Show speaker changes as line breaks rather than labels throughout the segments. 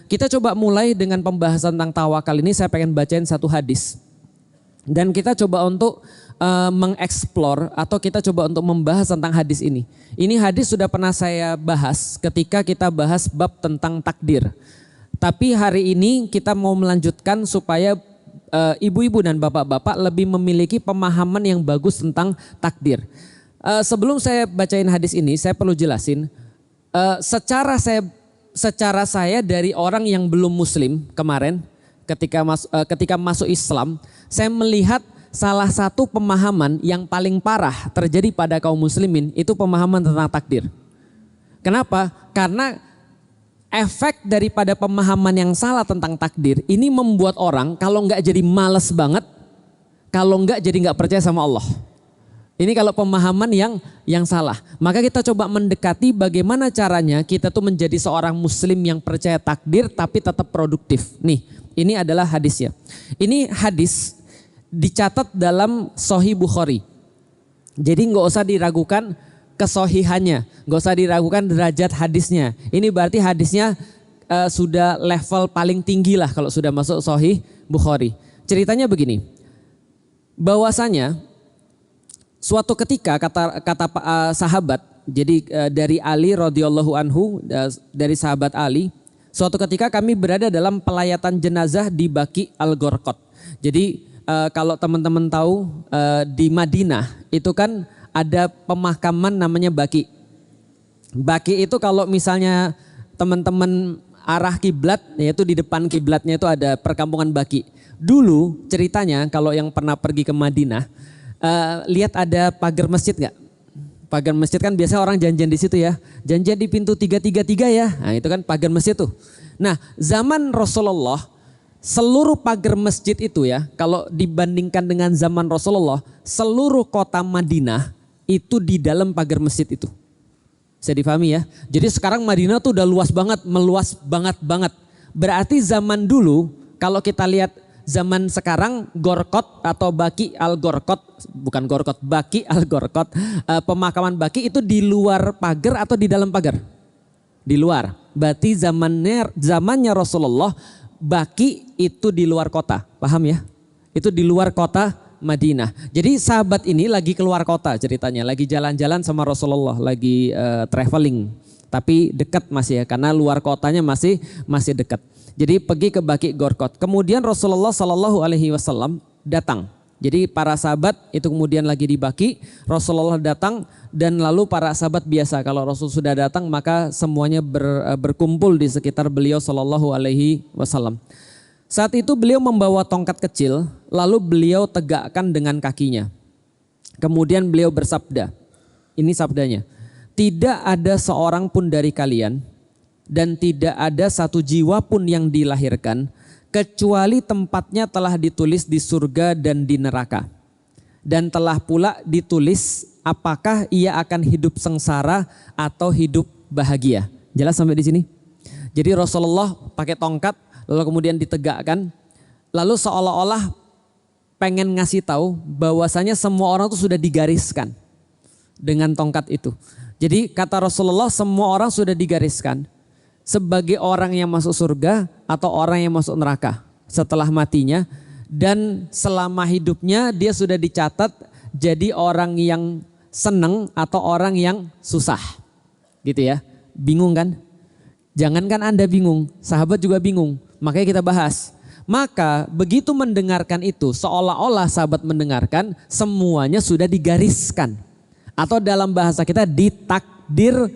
kita coba mulai dengan pembahasan tentang tawakal ini. Saya pengen bacain satu hadis. Dan kita coba untuk mengeksplor atau kita coba untuk membahas tentang hadis ini. Ini hadis sudah pernah saya bahas ketika kita bahas bab tentang takdir. Tapi hari ini kita mau melanjutkan supaya ibu-ibu dan bapak-bapak lebih memiliki pemahaman yang bagus tentang takdir. Sebelum saya bacain hadis ini, saya perlu jelasin. Secara saya dari orang yang belum muslim kemarin ketika masuk Islam, saya melihat salah satu pemahaman yang paling parah terjadi pada kaum muslimin itu pemahaman tentang takdir. Kenapa? Karena efek daripada pemahaman yang salah tentang takdir ini membuat orang kalau nggak jadi males banget, kalau nggak jadi nggak percaya sama Allah. Ini kalau pemahaman yang salah. Maka kita coba mendekati bagaimana caranya kita tuh menjadi seorang muslim yang percaya takdir tapi tetap produktif. Nih, ini adalah hadisnya. Ini hadis dicatat dalam Sahih Bukhari. Jadi nggak usah diragukan kesohihannya, nggak usah diragukan derajat hadisnya. Ini berarti hadisnya sudah level paling tinggi lah kalau sudah masuk Sahih Bukhari. Ceritanya begini, bahwasanya suatu ketika kata sahabat, jadi dari Ali radhiyallahu anhu, dari sahabat Ali, suatu ketika kami berada dalam pelayatan jenazah di Baqi Al-Gharqad. Jadi kalau teman-teman tahu di Madinah itu kan ada pemakaman namanya Baqi. Baqi itu kalau misalnya teman-teman arah kiblat, yaitu di depan kiblatnya itu ada perkampungan Baqi. Dulu ceritanya kalau yang pernah pergi ke Madinah, lihat ada pagar masjid nggak? Pagar masjid kan biasa orang janjian di situ ya. Janjian di pintu 333 ya. Nah itu kan pagar masjid tuh. Nah zaman Rasulullah, seluruh pagar masjid itu ya, kalau dibandingkan dengan zaman Rasulullah, seluruh kota Madinah itu di dalam pagar masjid itu. Bisa difahami ya. Jadi sekarang Madinah tuh udah luas banget, meluas banget. Berarti zaman dulu kalau kita lihat zaman sekarang Gorkot atau Baqi Al-Gharqad, bukan Gorkot, Baqi Al-Gharqad, pemakaman Baqi itu di luar pagar atau di dalam pagar? Di luar. Berarti zamannya Rasulullah Baqi itu di luar kota, paham ya? Itu di luar kota Madinah. Jadi sahabat ini lagi keluar kota ceritanya, lagi jalan-jalan sama Rasulullah, lagi traveling. Tapi dekat masih ya, karena luar kotanya masih dekat. Jadi pergi ke Baqi Gharqad. Kemudian Rasulullah Shallallahu Alaihi Wasallam datang. Jadi para sahabat itu kemudian lagi di Baqi, Rasulullah datang dan lalu para sahabat biasa kalau Rasul sudah datang maka semuanya berkumpul di sekitar beliau Shallallahu Alaihi Wasallam. Saat itu beliau membawa tongkat kecil lalu beliau tegakkan dengan kakinya. Kemudian beliau bersabda, ini sabdanya, tidak ada seorang pun dari kalian dan tidak ada satu jiwa pun yang dilahirkan kecuali tempatnya telah ditulis di surga dan di neraka. Dan telah pula ditulis apakah ia akan hidup sengsara atau hidup bahagia. Jelas sampai di sini? Jadi Rasulullah pakai tongkat lalu kemudian ditegakkan. Lalu seolah-olah pengen ngasih tahu bahwasanya semua orang itu sudah digariskan dengan tongkat itu. Jadi kata Rasulullah semua orang sudah digariskan sebagai orang yang masuk surga atau orang yang masuk neraka setelah matinya, dan selama hidupnya dia sudah dicatat jadi orang yang seneng atau orang yang susah gitu ya. Bingung kan? Jangankan Anda bingung, sahabat juga bingung, makanya kita bahas. Maka begitu mendengarkan itu seolah-olah sahabat mendengarkan semuanya sudah digariskan atau dalam bahasa kita ditakdirkan.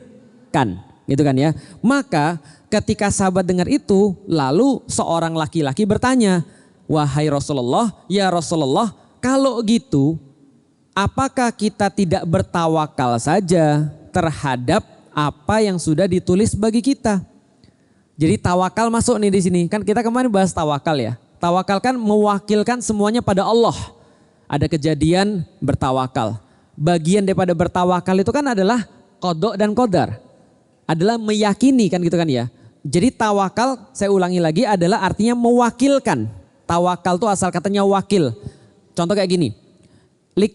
Gitu kan ya. Maka ketika sahabat dengar itu, lalu seorang laki-laki bertanya, wahai Rasulullah, ya Rasulullah, kalau gitu apakah kita tidak bertawakal saja terhadap apa yang sudah ditulis bagi kita? Jadi tawakal masuk nih di sini. Kan kita kemarin bahas tawakal ya. Tawakal kan mewakilkan semuanya pada Allah. Ada kejadian bertawakal. Bagian daripada bertawakal itu kan adalah qada dan qadar. Adalah meyakini kan gitu kan ya. Jadi tawakal, saya ulangi lagi, adalah artinya mewakilkan. Tawakal tuh asal katanya wakil. Contoh kayak gini. Lik,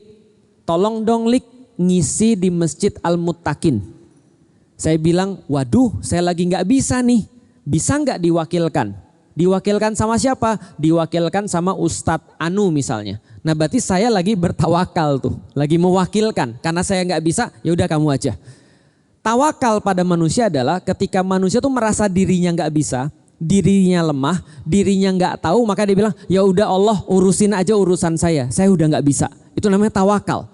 tolong dong Lik ngisi di Masjid Al-Muttaqin. Saya bilang, waduh saya lagi nggak bisa nih. Bisa nggak diwakilkan? Diwakilkan sama siapa? Diwakilkan sama Ustadz Anu misalnya. Nah berarti saya lagi bertawakal tuh, lagi mewakilkan. Karena saya nggak bisa, ya udah kamu aja. Tawakal pada manusia adalah ketika manusia tuh merasa dirinya nggak bisa, dirinya lemah, dirinya nggak tahu, maka dia bilang, ya udah Allah urusin aja urusan saya udah nggak bisa. Itu namanya tawakal.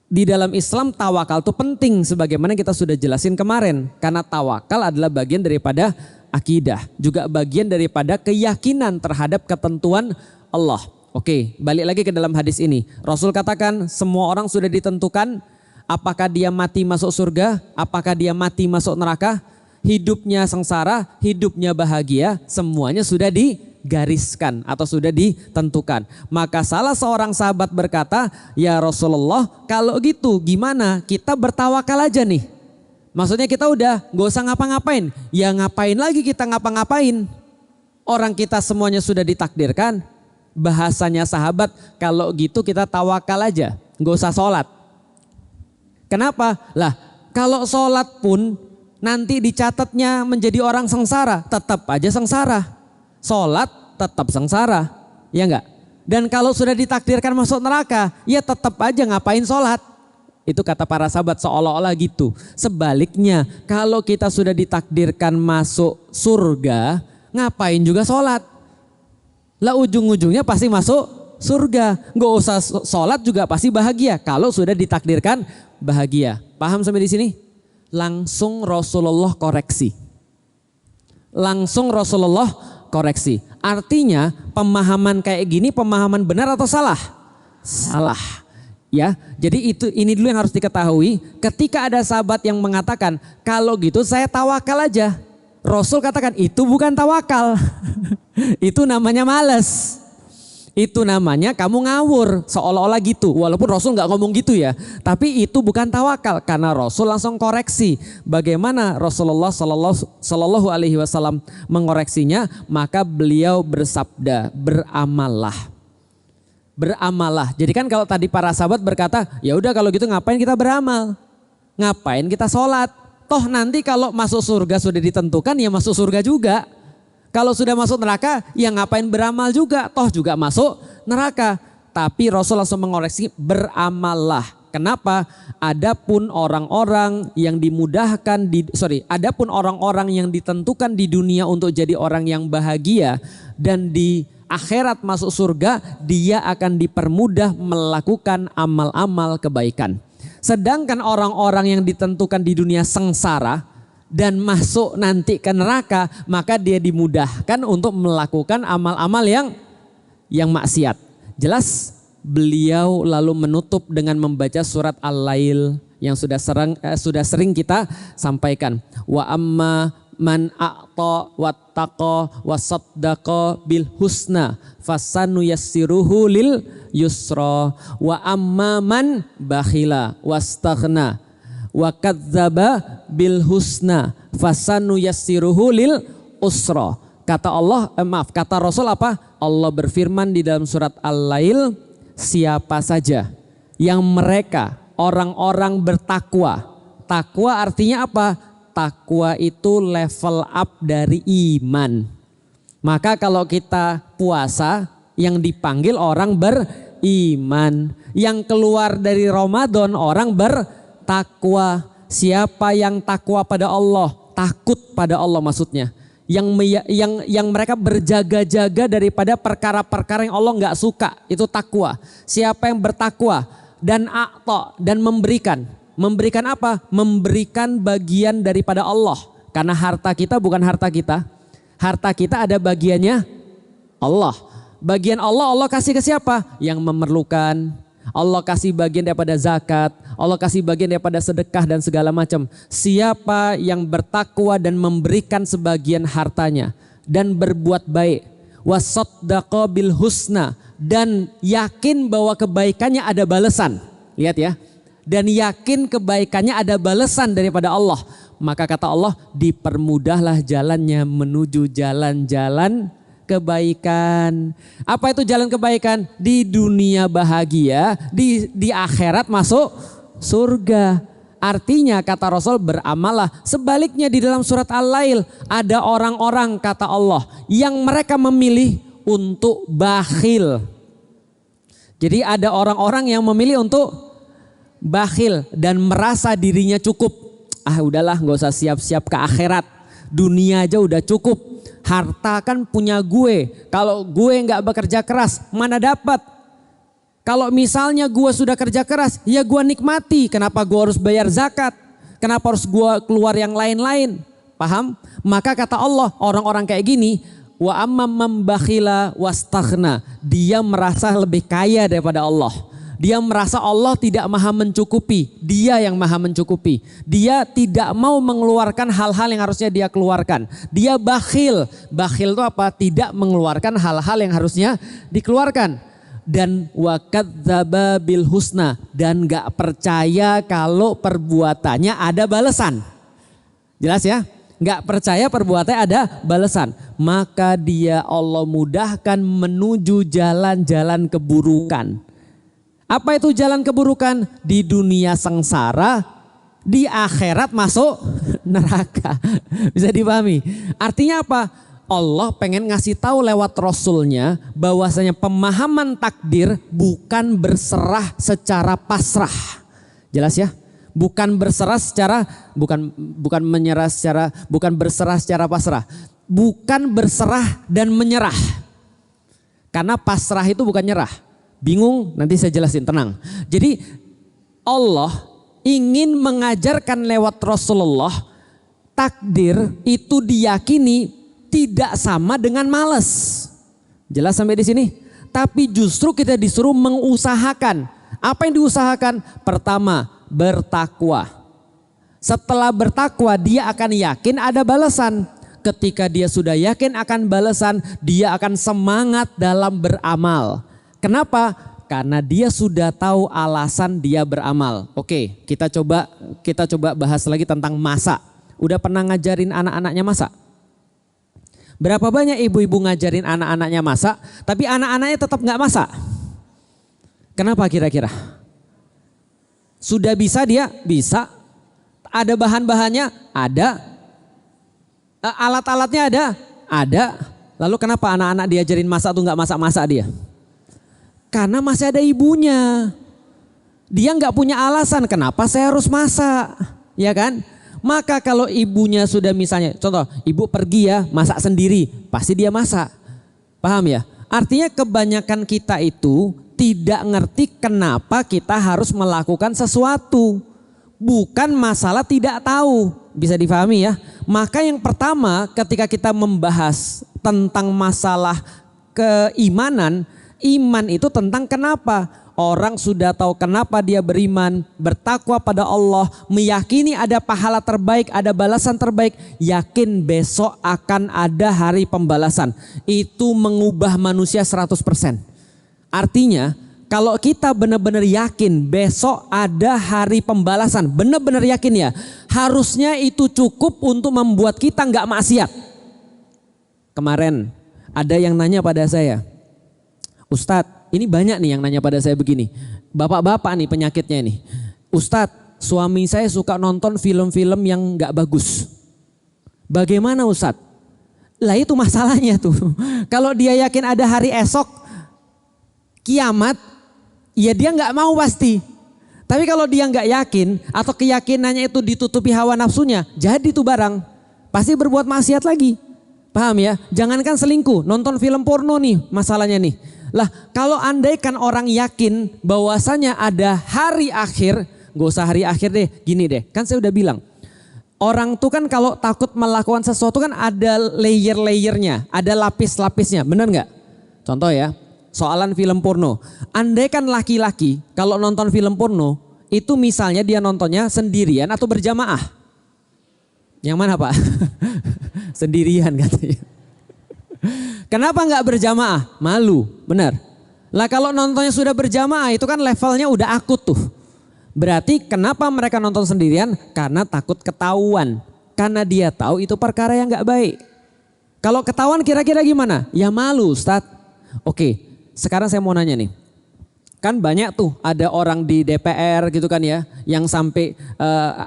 Di dalam Islam tawakal itu penting sebagaimana kita sudah jelasin kemarin. Karena tawakal adalah bagian daripada akidah, juga bagian daripada keyakinan terhadap ketentuan Allah. Oke, balik lagi ke dalam hadis ini. Rasul katakan semua orang sudah ditentukan apakah dia mati masuk surga, apakah dia mati masuk neraka, hidupnya sengsara, hidupnya bahagia, semuanya sudah digariskan atau sudah ditentukan. Maka salah seorang sahabat berkata, ya Rasulullah kalau gitu gimana kita bertawakal aja nih. Maksudnya kita udah gak usah ngapa-ngapain. Ya ngapain lagi kita ngapa-ngapain. Orang kita semuanya sudah ditakdirkan. Bahasanya sahabat kalau gitu kita tawakal aja. Gak usah sholat. Kenapa? Lah kalau sholat pun nanti dicatatnya menjadi orang sengsara. Tetap aja sengsara. Sholat tetap sengsara. Ya enggak? Dan kalau sudah ditakdirkan masuk neraka. Ya tetap aja ngapain sholat. Itu kata para sahabat seolah-olah gitu. Sebaliknya kalau kita sudah ditakdirkan masuk surga, ngapain juga sholat? Lah ujung-ujungnya pasti masuk surga. Nggak usah sholat juga pasti bahagia. Kalau sudah ditakdirkan bahagia. Paham sampai di sini? Langsung Rasulullah koreksi. Langsung Rasulullah koreksi. Artinya pemahaman kayak gini pemahaman benar atau salah? Salah. Ya, jadi ini dulu yang harus diketahui. Ketika ada sahabat yang mengatakan kalau gitu saya tawakal aja, Rasul katakan itu bukan tawakal. Itu namanya malas. Itu namanya kamu ngawur seolah-olah gitu. Walaupun Rasul nggak ngomong gitu ya, tapi itu bukan tawakal karena Rasul langsung koreksi. Bagaimana Rasulullah Shallallahu Alaihi Wasallam mengoreksinya? Maka beliau bersabda, beramallah. Beramallah. Jadi kan kalau tadi para sahabat berkata, ya udah kalau gitu ngapain kita beramal? Ngapain kita sholat? Toh nanti kalau masuk surga sudah ditentukan ya masuk surga juga. Kalau sudah masuk neraka ya ngapain beramal juga? Toh juga masuk neraka. Tapi Rasul langsung mengoreksi beramallah. Kenapa? Adapun orang-orang yang dimudahkan adapun orang-orang yang ditentukan di dunia untuk jadi orang yang bahagia dan di akhirat masuk surga, dia akan dipermudah melakukan amal-amal kebaikan. Sedangkan orang-orang yang ditentukan di dunia sengsara dan masuk nanti ke neraka, maka dia dimudahkan untuk melakukan amal-amal yang maksiat. Jelas? Beliau lalu menutup dengan membaca surat Al-Lail yang sudah sering kita sampaikan. Wa amma man a'ta wattaqa wasaddaqa bil husna fasanu yassiruhu lil yusra wa amma man bakhila wastaghna wa kadzdzaba bil husna fasanu yassiruhu lil usra. Kata Rasul apa? Allah berfirman di dalam surat Al-Lail, siapa saja yang mereka orang-orang bertakwa. Takwa artinya apa? Takwa itu level up dari iman. Maka kalau kita puasa yang dipanggil orang beriman. Yang keluar dari Ramadan orang bertakwa. Siapa yang takwa pada Allah? Takut pada Allah maksudnya. Yang mereka berjaga-jaga daripada perkara-perkara yang Allah nggak suka. Itu takwa. Siapa yang bertakwa dan a'ta dan memberikan. Memberikan apa? Memberikan bagian daripada Allah. Karena harta kita bukan harta kita. Harta kita ada bagiannya Allah. Bagian Allah kasih ke siapa? Yang memerlukan. Allah kasih bagian daripada zakat. Allah kasih bagian daripada sedekah dan segala macam. Siapa yang bertakwa dan memberikan sebagian hartanya. Dan berbuat baik. Wasaddaqa bil husna. Dan yakin bahwa kebaikannya ada balasan. Lihat ya. Dan yakin kebaikannya ada balasan daripada Allah. Maka kata Allah, dipermudahlah jalannya menuju jalan-jalan kebaikan. Apa itu jalan kebaikan? Di dunia bahagia, di akhirat masuk surga. Artinya kata Rasul beramallah. Sebaliknya di dalam surat Al-Lail ada orang-orang kata Allah yang mereka memilih untuk bakhil. Jadi ada orang-orang yang memilih untuk bakhil dan merasa dirinya cukup. Ah udahlah gak usah siap-siap ke akhirat. Dunia aja udah cukup. Harta kan punya gue. Kalau gue gak bekerja keras mana dapat. Kalau misalnya gue sudah kerja keras, ya gue nikmati. Kenapa gue harus bayar zakat? Kenapa harus gue keluar yang lain-lain? Paham? Maka kata Allah, orang-orang kayak gini, wa amma mambakhila wastaghna. Dia merasa lebih kaya daripada Allah. Dia merasa Allah tidak maha mencukupi. Dia yang maha mencukupi. Dia tidak mau mengeluarkan hal-hal yang harusnya dia keluarkan. Dia bakhil. Bakhil itu apa? Tidak mengeluarkan hal-hal yang harusnya dikeluarkan. Dan wakadzdzaba bil husna, dan gak percaya kalau perbuatannya ada balasan. Jelas ya? Gak percaya perbuatannya ada balasan. Maka dia Allah mudahkan menuju jalan-jalan keburukan. Apa itu jalan keburukan? Di dunia sengsara, di akhirat masuk neraka. Bisa dipahami? Artinya apa? Allah pengen ngasih tahu lewat Rasulnya bahwasanya pemahaman takdir bukan berserah secara pasrah. Jelas ya? Bukan berserah secara bukan berserah secara pasrah. Bukan berserah dan menyerah. Karena pasrah itu bukan nyerah. Bingung? Nanti saya jelasin, tenang. Jadi Allah ingin mengajarkan lewat Rasulullah takdir itu diyakini tidak sama dengan malas. Jelas sampai di sini? Tapi justru kita disuruh mengusahakan. Apa yang diusahakan? Pertama, bertakwa. Setelah bertakwa, dia akan yakin ada balasan. Ketika dia sudah yakin akan balasan, dia akan semangat dalam beramal. Kenapa? Karena dia sudah tahu alasan dia beramal. Oke, kita coba bahas lagi tentang masak. Udah pernah ngajarin anak-anaknya masak? Berapa banyak ibu-ibu ngajarin anak-anaknya masak, tapi anak-anaknya tetap nggak masak? Kenapa kira-kira? Sudah bisa dia? Bisa. Ada bahan-bahannya? Ada. Alat-alatnya ada? Ada. Lalu kenapa anak-anak diajarin masak tuh nggak masak-masak dia? Karena masih ada ibunya. Dia nggak punya alasan kenapa saya harus masak, ya kan? Maka kalau ibunya sudah misalnya, contoh ibu pergi ya masak sendiri, pasti dia masak. Paham ya? Artinya kebanyakan kita itu tidak ngerti kenapa kita harus melakukan sesuatu. Bukan masalah tidak tahu, bisa difahami ya. Maka yang pertama ketika kita membahas tentang masalah keimanan, iman itu tentang kenapa. Orang sudah tahu kenapa dia beriman, bertakwa pada Allah, meyakini ada pahala terbaik, ada balasan terbaik, yakin besok akan ada hari pembalasan. Itu mengubah manusia 100%. Artinya kalau kita benar-benar yakin besok ada hari pembalasan, benar-benar yakin ya, harusnya itu cukup untuk membuat kita nggak maksiat. Kemarin ada yang nanya pada saya, Ustadz, ini banyak nih yang nanya pada saya begini. Bapak-bapak nih penyakitnya ini. Ustadz, suami saya suka nonton film-film yang gak bagus. Bagaimana Ustadz? Lah itu masalahnya tuh. Kalau dia yakin ada hari esok, kiamat, ya dia gak mau pasti. Tapi kalau dia gak yakin atau keyakinannya itu ditutupi hawa nafsunya, jadi tuh barang. Pasti berbuat maksiat lagi. Paham ya? Jangankan selingkuh, nonton film porno nih masalahnya nih. Lah kalau andaikan orang yakin bahwasanya ada hari akhir, gak usah hari akhir deh, gini deh, kan saya udah bilang. Orang tuh kan kalau takut melakukan sesuatu kan ada layer-layernya, ada lapis-lapisnya, bener gak? Contoh ya, soalan film porno. Andaikan laki-laki kalau nonton film porno, itu misalnya dia nontonnya sendirian atau berjamaah. Yang mana Pak? Sendirian katanya. Kenapa nggak berjamaah? Malu, benar. Lah kalau nontonnya sudah berjamaah itu kan levelnya udah akut tuh. Berarti kenapa mereka nonton sendirian? Karena takut ketahuan. Karena dia tahu itu perkara yang nggak baik. Kalau ketahuan kira-kira gimana? Ya malu Ustadz. Oke, sekarang saya mau nanya nih. Kan banyak tuh ada orang di DPR gitu kan ya, yang sampai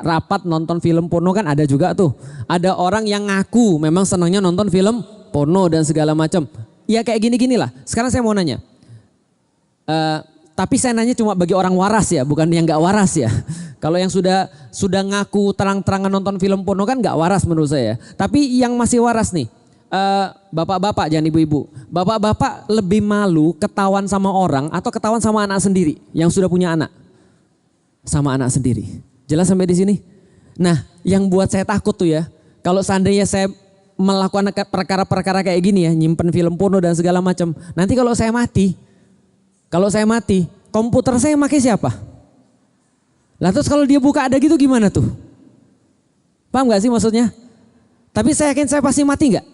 rapat nonton film porno kan ada juga tuh. Ada orang yang ngaku memang senangnya nonton film porno dan segala macam. Ya kayak gini-gini lah. Sekarang saya mau nanya. Tapi saya nanya cuma bagi orang waras ya, bukan yang nggak waras ya. Kalau yang sudah ngaku terang-terangan nonton film porno kan nggak waras menurut saya. Tapi yang masih waras nih. Bapak-bapak jangan ibu-ibu. Bapak-bapak lebih malu ketahuan sama orang atau ketahuan sama anak sendiri yang sudah punya anak? Sama anak sendiri. Jelas sampai di sini? Nah, yang buat saya takut tuh ya, kalau seandainya saya melakukan perkara-perkara kayak gini ya, nyimpen film porno dan segala macam. Nanti kalau saya mati, komputer saya pakai siapa? Lah terus kalau dia buka ada gitu gimana tuh? Paham gak sih maksudnya? Tapi saya yakin saya pasti mati gak?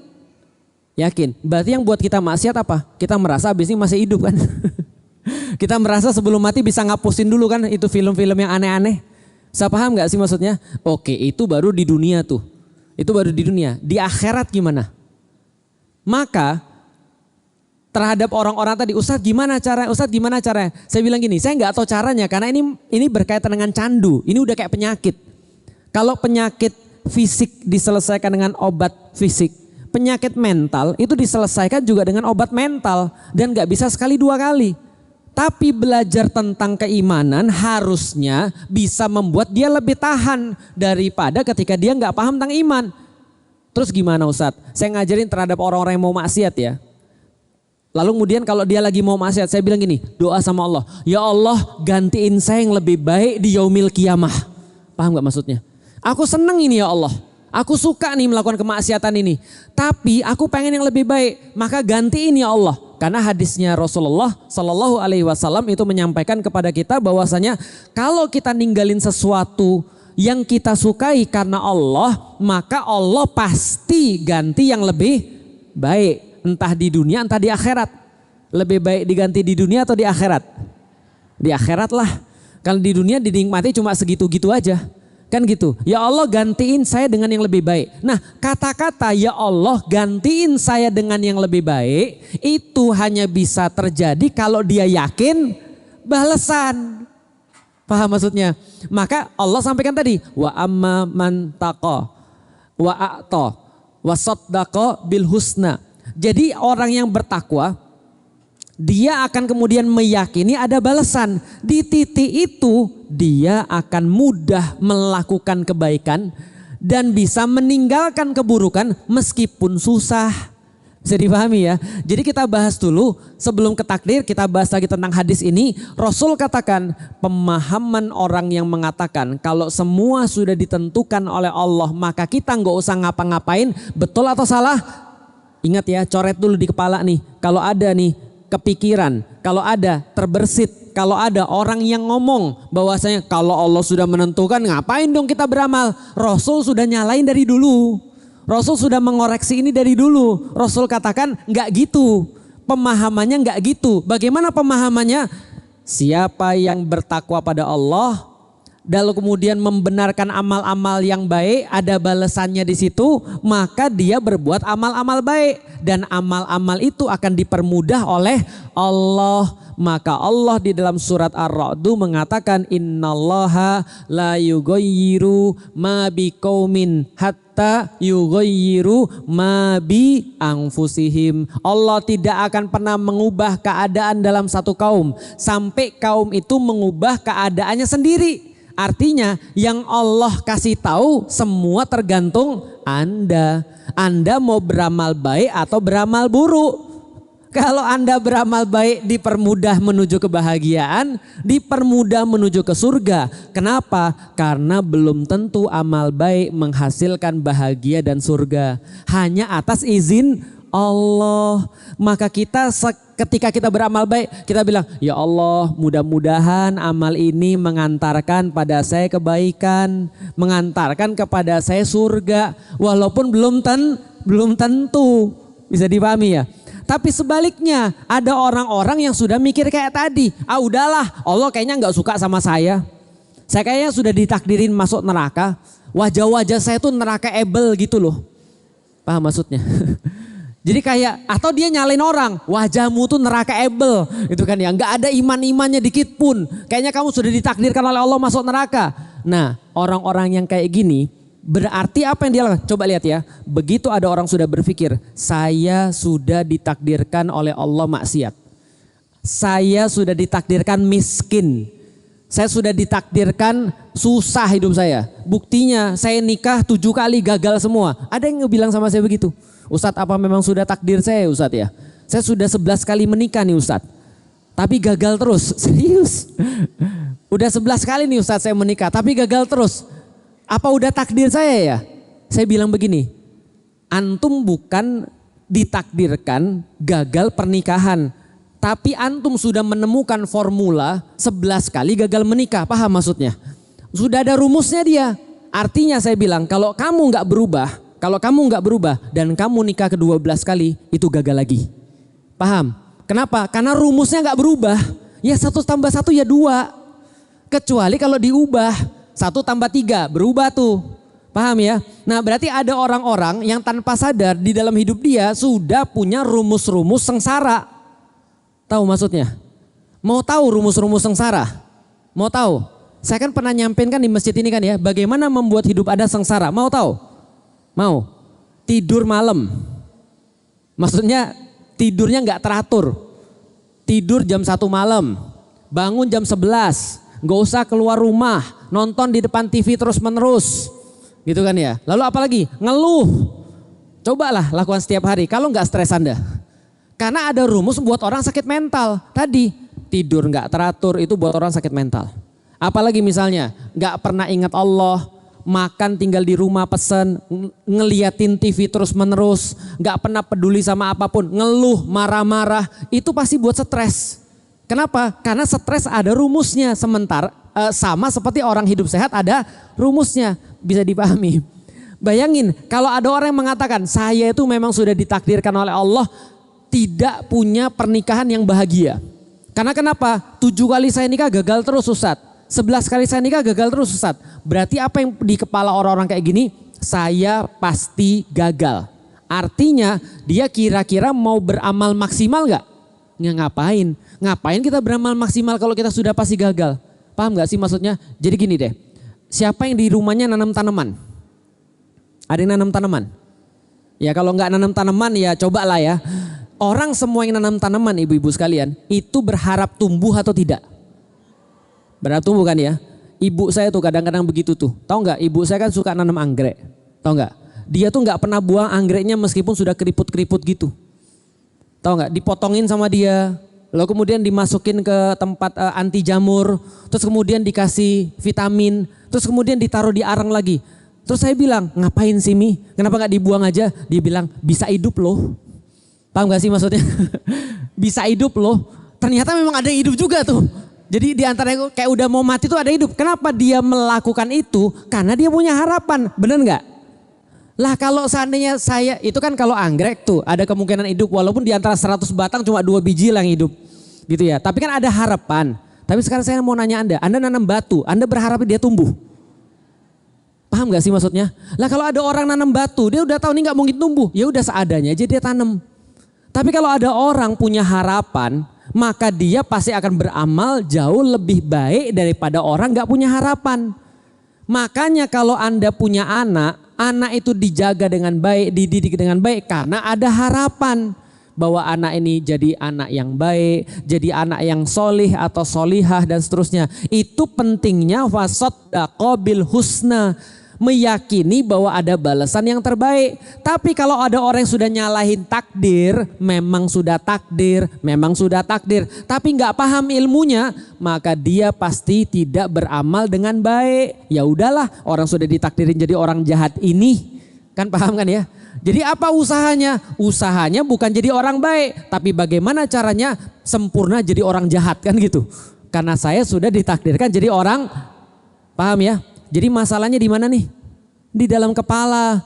Yakin. Berarti yang buat kita maksiat apa? Kita merasa abis ini masih hidup kan? Kita merasa sebelum mati bisa ngapusin dulu kan itu film-film yang aneh-aneh. Saya paham gak sih maksudnya? Oke, itu baru di dunia tuh. Itu baru di dunia. Di akhirat gimana? Maka terhadap orang-orang tadi, Ustadz gimana caranya? Saya bilang gini, saya nggak tahu caranya karena ini berkaitan dengan candu. Ini udah kayak penyakit. Kalau penyakit fisik diselesaikan dengan obat fisik, penyakit mental itu diselesaikan juga dengan obat mental dan nggak bisa sekali dua kali. Tapi belajar tentang keimanan harusnya bisa membuat dia lebih tahan daripada ketika dia nggak paham tentang iman. Terus gimana Ustadz? Saya ngajarin terhadap orang-orang yang mau maksiat ya. Lalu kemudian kalau dia lagi mau maksiat, saya bilang gini, doa sama Allah. Ya Allah gantiin saya yang lebih baik di yaumil kiamah. Paham gak maksudnya? Aku seneng ini ya Allah. Aku suka nih melakukan kemaksiatan ini. Tapi aku pengen yang lebih baik. Maka gantiin ya Allah. Karena hadisnya Rasulullah Sallallahu Alaihi Wasallam itu menyampaikan kepada kita bahwasanya kalau kita ninggalin sesuatu yang kita sukai karena Allah, maka Allah pasti ganti yang lebih baik. Entah di dunia, entah di akhirat. Lebih baik diganti di dunia atau di akhirat? Di akhirat lah. Kalau di dunia dinikmati cuma segitu-gitu aja. Kan gitu. Ya Allah gantiin saya dengan yang lebih baik. Nah kata-kata ya Allah gantiin saya dengan yang lebih baik. Itu hanya bisa terjadi kalau dia yakin balasan. Paham maksudnya? Maka Allah sampaikan tadi. Wa amma man taqa wa a'ta wa saddaqa bil husna. Jadi orang yang bertakwa, dia akan kemudian meyakini ada balasan. Di titik itu dia akan mudah melakukan kebaikan dan bisa meninggalkan keburukan meskipun susah. Bisa dipahami ya. Jadi kita bahas dulu sebelum ke takdir, kita bahas lagi tentang hadis ini. Rasul katakan pemahaman orang yang mengatakan kalau semua sudah ditentukan oleh Allah maka kita nggak usah ngapa-ngapain, betul atau salah? Ingat ya, coret dulu di kepala nih. Kalau ada nih kepikiran, kalau ada terbersit, kalau ada orang yang ngomong bahwasanya kalau Allah sudah menentukan ngapain dong kita beramal. Rasul sudah nyalain dari dulu. Rasul sudah mengoreksi ini dari dulu. Rasul katakan enggak gitu. Pemahamannya enggak gitu. Bagaimana pemahamannya? Siapa yang bertakwa pada Allah lalu kemudian membenarkan amal-amal yang baik, ada balasannya di situ, maka dia berbuat amal-amal baik dan amal-amal itu akan dipermudah oleh Allah. Maka Allah di dalam surat Ar-Ra'd mengatakan innallaha la yughayyiru ma biqaumin hatta yughayyiru ma bi anfusihim. Allah tidak akan pernah mengubah keadaan dalam satu kaum sampai kaum itu mengubah keadaannya sendiri. Artinya yang Allah kasih tahu semua tergantung Anda. Anda mau beramal baik atau beramal buruk. Kalau Anda beramal baik dipermudah menuju kebahagiaan, dipermudah menuju ke surga. Kenapa? Karena belum tentu amal baik menghasilkan bahagia dan surga. Hanya atas izin Allah. Maka kita ketika kita beramal baik, kita bilang, ya Allah mudah-mudahan amal ini mengantarkan pada saya kebaikan, mengantarkan kepada saya surga. Walaupun belum tentu, bisa dipahami ya. Tapi sebaliknya ada orang-orang yang sudah mikir kayak tadi, udahlah Allah kayaknya nggak suka sama saya kayaknya sudah ditakdirin masuk neraka. Wajah-wajah saya tuh neraka able gitu loh. Paham maksudnya? Jadi kayak, atau dia nyalain orang, wajahmu tuh neraka ebel, gitu kan ya, nggak ada iman-imannya dikit pun, kayaknya kamu sudah ditakdirkan oleh Allah masuk neraka. Nah, orang-orang yang kayak gini, berarti apa yang dia lakukan? Coba lihat ya, begitu ada orang sudah berpikir, saya sudah ditakdirkan oleh Allah maksiat, saya sudah ditakdirkan miskin, saya sudah ditakdirkan susah hidup saya. Buktinya saya nikah 7 kali gagal semua. Ada yang ngebilang sama saya begitu. Ustadz, apa memang sudah takdir saya Ustadz ya? Saya sudah 11 kali menikah nih Ustadz. Tapi gagal terus. Serius. Udah 11 kali nih Ustadz saya menikah tapi gagal terus. Apa udah takdir saya ya? Saya bilang begini. Antum bukan ditakdirkan gagal pernikahan. Tapi antum sudah menemukan formula 11 kali gagal menikah. Paham maksudnya? Sudah ada rumusnya dia. Artinya saya bilang kalau kamu nggak berubah, kalau kamu nggak berubah dan kamu nikah ke-12 kali, itu gagal lagi. Paham? Kenapa? Karena rumusnya nggak berubah. Ya 1 tambah 1 ya 2. Kecuali kalau diubah 1 tambah 3 berubah tuh. Paham ya? Nah berarti ada orang-orang yang tanpa sadar di dalam hidup dia sudah punya rumus-rumus sengsara. Tahu maksudnya? Mau tahu rumus-rumus sengsara? Mau tahu? Saya kan pernah nyampein kan di masjid ini kan ya, bagaimana membuat hidup Anda sengsara. Mau tahu? Mau? Tidur malam. Maksudnya tidurnya nggak teratur. Tidur jam 1 malam, bangun jam 11, nggak usah keluar rumah, nonton di depan TV terus menerus. Gitu kan ya. Lalu apalagi? Ngeluh. Cobalah lakukan setiap hari kalau nggak stres Anda. Karena ada rumus buat orang sakit mental. Tadi tidur nggak teratur itu buat orang sakit mental. Apalagi misalnya nggak pernah ingat Allah, makan tinggal di rumah pesen, ngeliatin TV terus menerus, nggak pernah peduli sama apapun, ngeluh, marah-marah, itu pasti buat stres. Kenapa? Karena stres ada rumusnya, sementara sama seperti orang hidup sehat ada rumusnya, bisa dipahami. Bayangin kalau ada orang yang mengatakan saya itu memang sudah ditakdirkan oleh Allah tidak punya pernikahan yang bahagia. Karena kenapa? 7 kali saya nikah gagal terus Ustadz. 11 kali saya nikah gagal terus Ustadz. Berarti apa yang di kepala orang-orang kayak gini? Saya pasti gagal. Artinya dia kira-kira mau beramal maksimal gak? Nggak ngapain. Ngapain kita beramal maksimal kalau kita sudah pasti gagal? Paham gak sih maksudnya? Jadi gini deh. Siapa yang di rumahnya nanam tanaman? Ada yang nanam tanaman? Ya kalau nggak nanam tanaman ya cobalah ya. Orang semua yang nanam tanaman ibu-ibu sekalian itu berharap tumbuh atau tidak? Berharap tumbuh kan ya? Ibu saya tuh kadang-kadang begitu tuh. Tahu nggak? Ibu saya kan suka nanam anggrek. Tahu nggak? Dia tuh nggak pernah buang anggreknya meskipun sudah keriput-keriput gitu. Tahu nggak? Dipotongin sama dia. Lalu kemudian dimasukin ke tempat anti jamur. Terus kemudian dikasih vitamin. Terus kemudian ditaruh di arang lagi. Terus saya bilang, ngapain sih Mi? Kenapa nggak dibuang aja? Dia bilang, bisa hidup loh. Paham nggak sih maksudnya? Bisa hidup loh. Ternyata memang ada yang hidup juga tuh. Jadi di antara kayak udah mau mati tuh ada hidup. Kenapa dia melakukan itu? Karena dia punya harapan. Bener nggak? Lah kalau seandainya saya, itu kan kalau anggrek tuh ada kemungkinan hidup. Walaupun di antara 100 batang cuma 2 biji lah yang hidup. Gitu ya. Tapi kan ada harapan. Tapi sekarang saya mau nanya Anda nanam batu. Anda berharap dia tumbuh. Paham gak sih maksudnya? Lah kalau ada orang nanam batu, dia udah tahu nih gak mungkin tumbuh. Ya udah seadanya aja dia tanam. Tapi kalau ada orang punya harapan, maka dia pasti akan beramal jauh lebih baik daripada orang gak punya harapan. Makanya kalau Anda punya anak itu dijaga dengan baik, dididik dengan baik karena ada harapan. Bahwa anak ini jadi anak yang baik, jadi anak yang solih atau solihah dan seterusnya. Itu pentingnya wasaddaqa bil husna. Meyakini bahwa ada balasan yang terbaik. Tapi kalau ada orang yang sudah nyalahin takdir, memang sudah takdir, memang sudah takdir, tapi nggak paham ilmunya, maka dia pasti tidak beramal dengan baik. Ya udahlah, orang sudah ditakdirin jadi orang jahat ini, kan paham kan ya? Jadi apa usahanya? Usahanya bukan jadi orang baik, tapi bagaimana caranya sempurna jadi orang jahat kan gitu. Karena saya sudah ditakdirkan jadi orang, paham ya? Jadi masalahnya di mana nih? Di dalam kepala.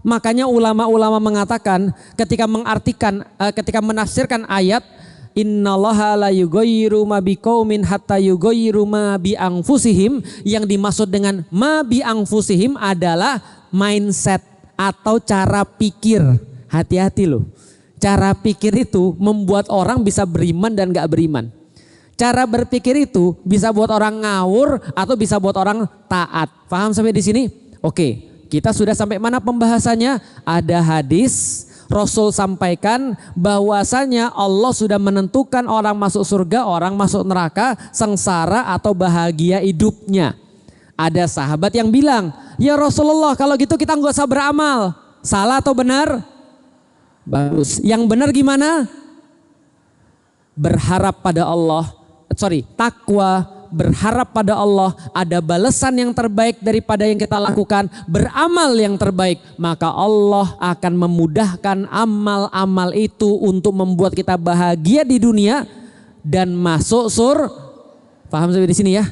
Makanya ulama-ulama mengatakan ketika mengartikan, ketika menafsirkan ayat Innallaha la yughayyiru ma biqaumin hatta yughayyiru ma bi anfusihim, yang dimaksud dengan ma bi anfusihim adalah mindset atau cara pikir. Hati-hati loh. Cara pikir itu membuat orang bisa beriman dan gak beriman. Cara berpikir itu bisa buat orang ngawur atau bisa buat orang taat. Paham sampai di sini? Oke, kita sudah sampai mana pembahasannya? Ada hadis Rasul sampaikan bahwasanya Allah sudah menentukan orang masuk surga, orang masuk neraka, sengsara atau bahagia hidupnya. Ada sahabat yang bilang, ya Rasulullah kalau gitu kita nggak usah beramal. Salah atau benar? Bagus. Yang benar gimana? Berharap pada Allah, takwa, berharap pada Allah, ada balasan yang terbaik daripada yang kita lakukan, beramal yang terbaik, maka Allah akan memudahkan amal-amal itu untuk membuat kita bahagia di dunia dan masuk surga. Paham sampai di sini ya?